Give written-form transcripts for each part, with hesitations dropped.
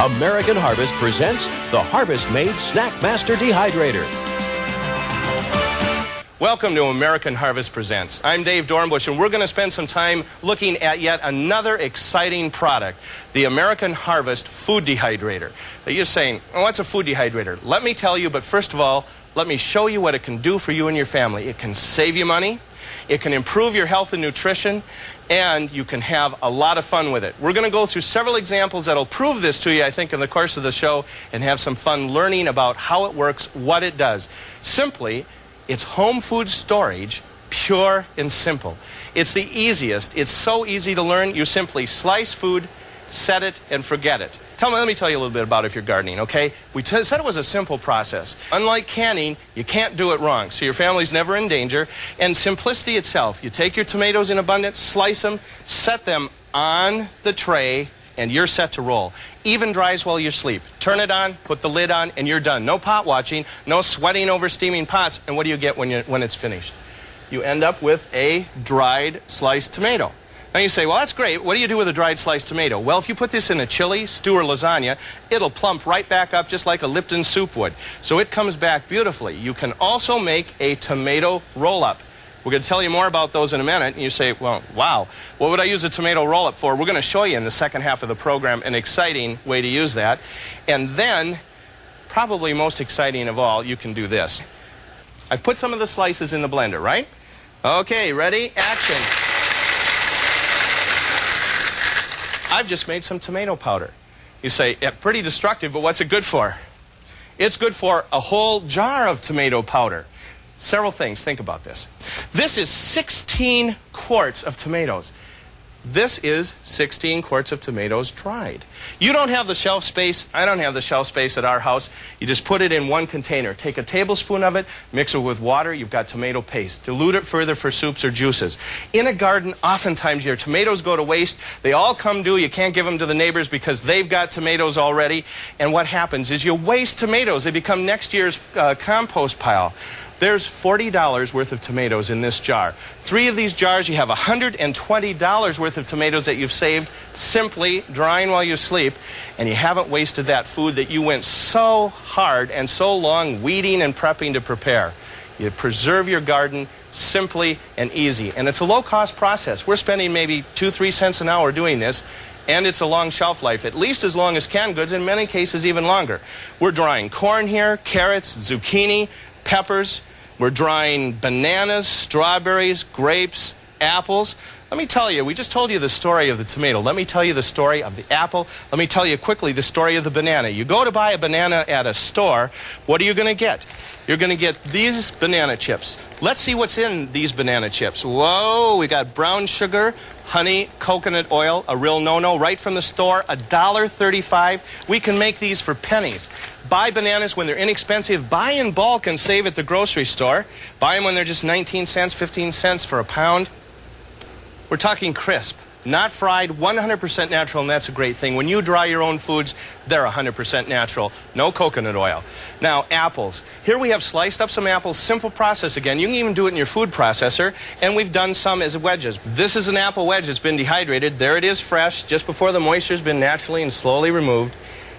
American Harvest presents the Harvest Made Snack Master Dehydrator. Welcome to American Harvest Presents. I'm Dave Dornbush, and we're going to spend some time looking at yet another exciting product, the American Harvest Food Dehydrator. Now you're saying, oh, what's a food dehydrator? Let me tell you, but first of all, let me show you what it can do for you and your family. It can save you money, it can improve your health and nutrition, and you can have a lot of fun with it. We're going to go through several examples that'll prove this to you, I think, in the course of the show, and have some fun learning about how it works, what it does. Simply, it's home food storage, pure and simple. It's the easiest. It's so easy to learn. You simply slice food, set it, and forget it. Let me tell you a little bit about if you're gardening, okay? We said it was a simple process. Unlike canning, you can't do it wrong, so your family's never in danger. And simplicity itself, you take your tomatoes in abundance, slice them, set them on the tray, and you're set to roll. Even dries while you sleep. Turn it on, put the lid on, and you're done. No pot watching, no sweating over steaming pots. And what do you get when it's finished? You end up with a dried sliced tomato. Now you say, well, that's great. What do you do with a dried sliced tomato? Well, if you put this in a chili, stew, or lasagna, it'll plump right back up just like a Lipton soup would. So it comes back beautifully. You can also make a tomato roll-up. We're going to tell you more about those in a minute. And you say, well, wow, what would I use a tomato roll-up for? We're going to show you in the second half of the program an exciting way to use that. And then, probably most exciting of all, you can do this. I've put some of the slices in the blender, right? Okay, ready? Action. I've just made some tomato powder. You say, yeah, pretty destructive, but what's it good for? It's good for a whole jar of tomato powder. Several things. Think about this. This is 16 quarts of tomatoes. This is 16 quarts of tomatoes dried. You don't have the shelf space. I don't have the shelf space at our house. You just put it in one container. Take a tablespoon of it, mix it with water. You've got tomato paste. Dilute it further for soups or juices. In a garden, oftentimes your tomatoes go to waste. They all come due. You can't give them to the neighbors because they've got tomatoes already. And what happens is you waste tomatoes. They become next year's compost pile. There's $40 worth of tomatoes in this jar. 3 of these jars, you have $120 worth of tomatoes that you've saved simply drying while you sleep, and you haven't wasted that food that you went so hard and so long weeding and prepping to prepare. You preserve your garden simply and easy, and it's a low-cost process. We're spending maybe 2-3 cents an hour doing this, and it's a long shelf life, at least as long as canned goods, in many cases even longer. We're drying corn here, carrots, zucchini, peppers. We're drying bananas, strawberries, grapes, apples. Let me tell you, we just told you the story of the tomato. Let me tell you the story of the apple. Let me tell you quickly the story of the banana. You go to buy a banana at a store, what are you going to get? You're going to get these banana chips. Let's see what's in these banana chips. Whoa, we got brown sugar, honey, coconut oil, a real no-no, right from the store, $1.35. We can make these for pennies. Buy bananas when they're inexpensive. Buy in bulk and save at the grocery store. Buy them when they're just 19 cents, 15 cents for a pound. We're talking crisp, not fried, 100% natural, and that's a great thing. When you dry your own foods, they're 100% natural. No coconut oil. Now, apples. Here we have sliced up some apples. Simple process again. You can even do it in your food processor, and we've done some as wedges. This is an apple wedge that's been dehydrated. There it is fresh, just before the moisture's been naturally and slowly removed.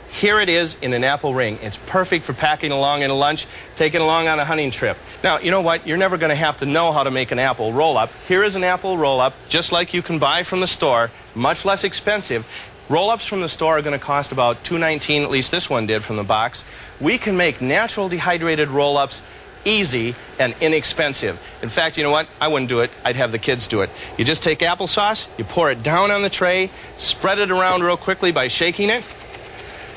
Here it is in an apple ring. It's perfect for packing along in a lunch, taking along on a hunting trip. Now, you know what? You're never going to have to know how to make an apple roll-up. Here is an apple roll-up, just like you can buy from the store, much less expensive. Roll-ups from the store are going to cost about $2.19, at least this one did from the box. We can make natural dehydrated roll-ups easy and inexpensive. In fact, you know what? I wouldn't do it. I'd have the kids do it. You just take applesauce, you pour it down on the tray, spread it around real quickly by shaking it.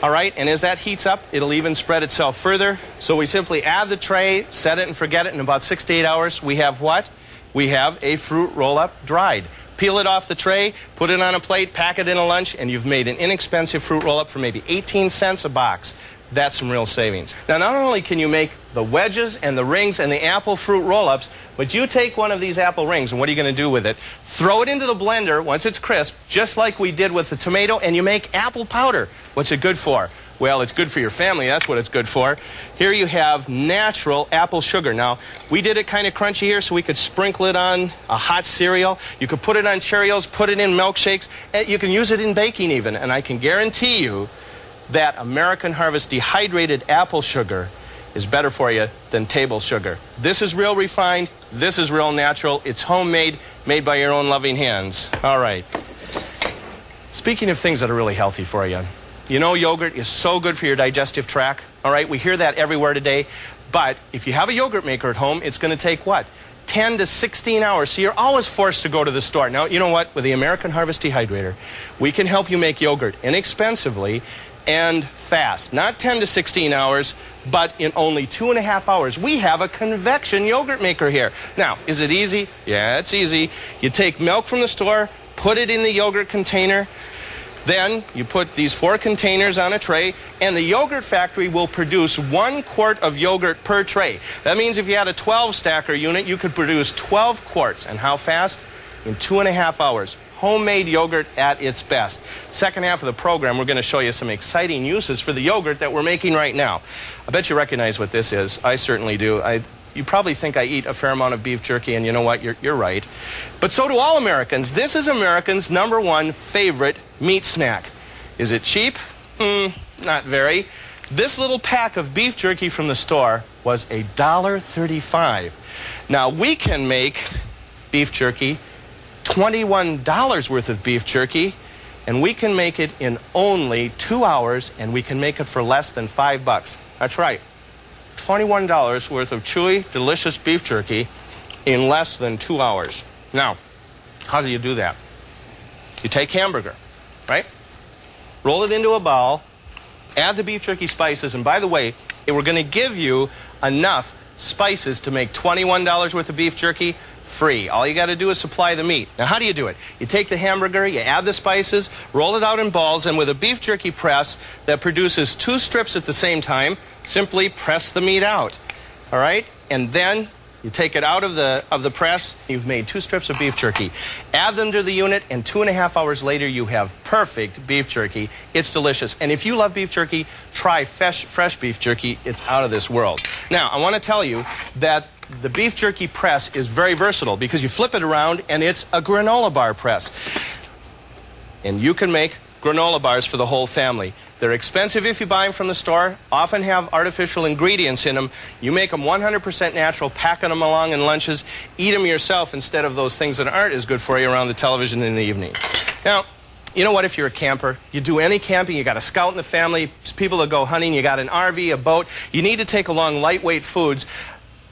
All right, and as that heats up, it'll even spread itself further. So we simply add the tray, set it and forget it. In about 6 to 8 hours, we have what? We have a fruit roll-up dried. Peel it off the tray, put it on a plate, pack it in a lunch, and you've made an inexpensive fruit roll-up for maybe 18 cents a box. That's some real savings. Now, not only can you make the wedges and the rings and the apple fruit roll-ups, but you take one of these apple rings, and what are you going to do with it? Throw it into the blender once it's crisp, just like we did with the tomato, and you make apple powder. What's it good for? Well, it's good for your family. That's what it's good for. Here you have natural apple sugar. Now, we did it kind of crunchy here so we could sprinkle it on a hot cereal. You could put it on Cheerios, put it in milkshakes, and you can use it in baking even. And I can guarantee you, that American Harvest dehydrated apple sugar is better for you than table sugar. This is real refined. This is real natural. It's homemade, made by your own loving hands. All right. Speaking of things that are really healthy for you, you know yogurt is so good for your digestive tract. All right, we hear that everywhere today. But if you have a yogurt maker at home, it's going to take what? 10 to 16 hours. So you're always forced to go to the store. Now, you know what? With the American Harvest Dehydrator, we can help you make yogurt inexpensively and fast. Not 10 to 16 hours, but in only 2.5 hours. We have a convection yogurt maker here. Now, is it easy? Yeah, it's easy. You take milk from the store, put it in the yogurt container. Then you put these 4 containers on a tray, and the yogurt factory will produce 1 quart of yogurt per tray. That means if you had a 12-stacker unit, you could produce 12 quarts. And how fast? In 2.5 hours. Homemade yogurt at its best. Second half of the program, we're going to show you some exciting uses for the yogurt that we're making right now. I bet you recognize what this is. I certainly do. You probably think I eat a fair amount of beef jerky, and you know what? You're right. But so do all Americans. This is Americans' #1 favorite meat snack. Is it cheap? Not very. This little pack of beef jerky from the store was $1.35. Now, we can make beef jerky, $21 worth of beef jerky, and we can make it in only 2 hours, and we can make it for less than $5. That's right. $21 worth of chewy, delicious beef jerky in less than 2 hours. Now, how do you do that? You take hamburger, right? Roll it into a bowl, add the beef jerky spices, and by the way, we're going to give you enough spices to make $21 worth of beef jerky free. All you got to do is supply the meat. Now, how do you do it? You take the hamburger, you add the spices, roll it out in balls, and with a beef jerky press that produces 2 strips at the same time, simply press the meat out. All right? And then you take it out of the press. You've made 2 strips of beef jerky. Add them to the unit, and 2.5 hours later, you have perfect beef jerky. It's delicious. And if you love beef jerky, try fresh beef jerky. It's out of this world. Now, I want to tell you that the beef jerky press is very versatile because you flip it around and it's a granola bar press. And you can make granola bars for the whole family. They're expensive if you buy them from the store, often have artificial ingredients in them. You make them 100% natural, packing them along in lunches, eat them yourself instead of those things that aren't as good for you around the television in the evening. Now, you know what, if you're a camper, you do any camping, you got a scout in the family, people that go hunting, you got an RV, a boat, you need to take along lightweight foods.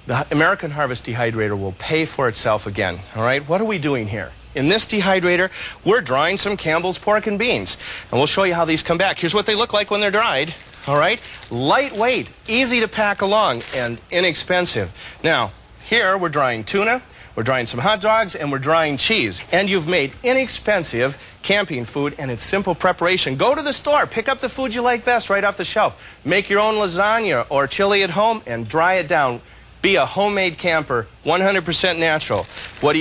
The American Harvest Dehydrator will pay for itself again. All right, what are we doing here? In this dehydrator, we're drying some Campbell's pork and beans. And we'll show you how these come back. Here's what they look like when they're dried. All right, lightweight, easy to pack along, and inexpensive. Now, here we're drying tuna, we're drying some hot dogs, and we're drying cheese. And you've made inexpensive camping food, and it's simple preparation. Go to the store, pick up the food you like best right off the shelf. Make your own lasagna or chili at home and dry it down. Be a homemade camper, 100% natural. What do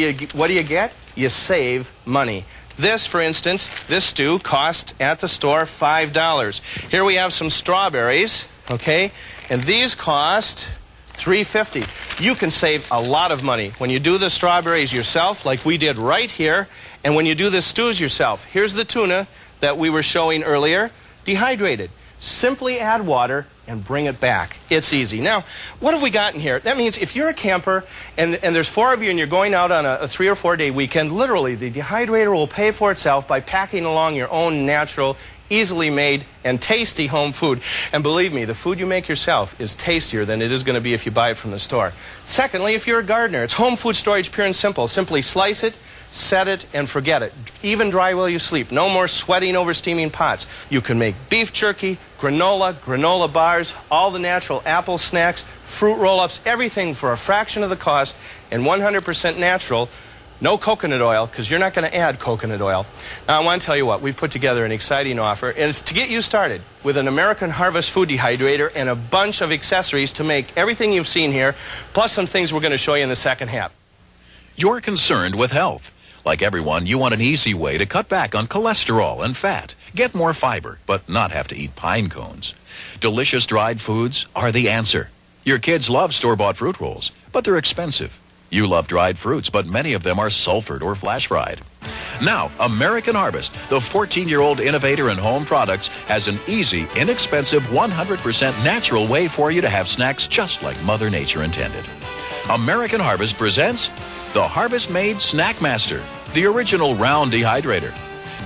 you get? You save money. This, for instance, this stew cost at the store $5. Here we have some strawberries, okay? And these cost $3.50. You can save a lot of money when you do the strawberries yourself, like we did right here, and when you do the stews yourself. Here's the tuna that we were showing earlier, dehydrated. Simply add water and bring it back. It's easy. Now, what have we got in here? That means if you're a camper and there's 4 of you and you're going out on a 3 or 4 day weekend, literally the dehydrator will pay for itself by packing along your own natural, easily made, and tasty home food. And believe me, the food you make yourself is tastier than it is going to be if you buy it from the store. Secondly, if you're a gardener, it's home food storage, pure and simple. Simply slice it, set it, and forget it. Even dry while you sleep. No more sweating over steaming pots. You can make beef jerky, granola bars, all the natural apple snacks, fruit roll-ups, everything for a fraction of the cost and 100% natural. No coconut oil, because you're not going to add coconut oil. Now, I want to tell you what, we've put together an exciting offer, and it's to get you started with an American Harvest food dehydrator and a bunch of accessories to make everything you've seen here, plus some things we're going to show you in the second half. You're concerned with health. Like everyone, you want an easy way to cut back on cholesterol and fat, get more fiber, but not have to eat pine cones. Delicious dried foods are the answer. Your kids love store-bought fruit rolls, but they're expensive. You love dried fruits, but many of them are sulfured or flash fried. Now, American Harvest, the 14-year-old innovator in home products, has an easy, inexpensive, 100% natural way for you to have snacks just like Mother Nature intended. American Harvest presents the Harvest Made Snack Master, the original round dehydrator.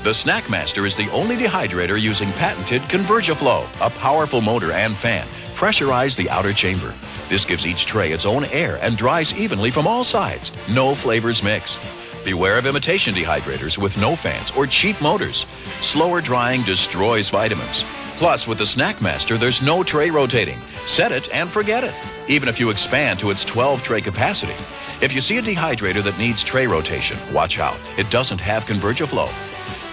The Snack Master is the only dehydrator using patented ConvergiFlow, a powerful motor and fan. Pressurize the outer chamber. This gives each tray its own air and dries evenly from all sides. No flavors mix. Beware of imitation dehydrators with no fans or cheap motors. Slower drying destroys vitamins. Plus, with the Snack Master, there's no tray rotating. Set it and forget it, even if you expand to its 12-tray capacity. If you see a dehydrator that needs tray rotation, watch out. It doesn't have ConvergiFlow.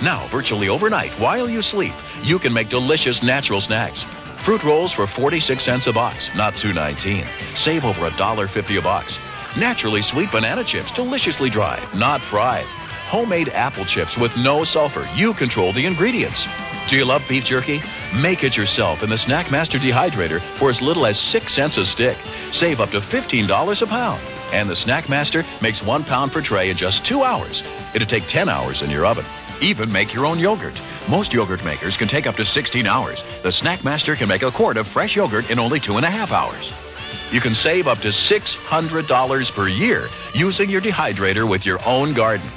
Now, virtually overnight, while you sleep, you can make delicious natural snacks. Fruit rolls for 46 cents a box, not $2.19. Save over $1.50 a box. Naturally sweet banana chips, deliciously dried, not fried. Homemade apple chips with no sulfur. You control the ingredients. Do you love beef jerky? Make it yourself in the Snack Master Dehydrator for as little as 6 cents a stick. Save up to $15 a pound. And the Snack Master makes 1 pound per tray in just 2 hours. It'll take 10 hours in your oven. Even make your own yogurt. Most yogurt makers can take up to 16 hours. The Snack Master can make a quart of fresh yogurt in only 2.5 hours. You can save up to $600 per year using your dehydrator with your own garden.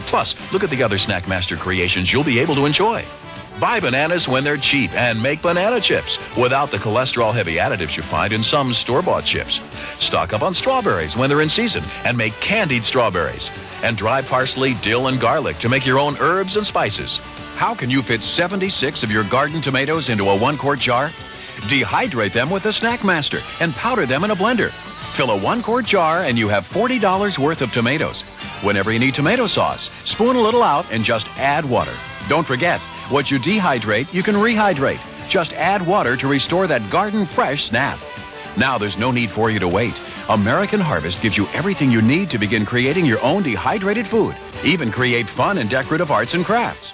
Plus, look at the other Snack Master creations you'll be able to enjoy. Buy bananas when they're cheap and make banana chips without the cholesterol-heavy additives you find in some store-bought chips. Stock up on strawberries when they're in season and make candied strawberries. And dry parsley, dill, and garlic to make your own herbs and spices. How can you fit 76 of your garden tomatoes into a 1-quart jar? Dehydrate them with the Snack Master and powder them in a blender. Fill a 1-quart jar and you have $40 worth of tomatoes. Whenever you need tomato sauce, spoon a little out and just add water. Don't forget, what you dehydrate, you can rehydrate. Just add water to restore that garden fresh snap. Now there's no need for you to wait. American Harvest gives you everything you need to begin creating your own dehydrated food. Even create fun and decorative arts and crafts.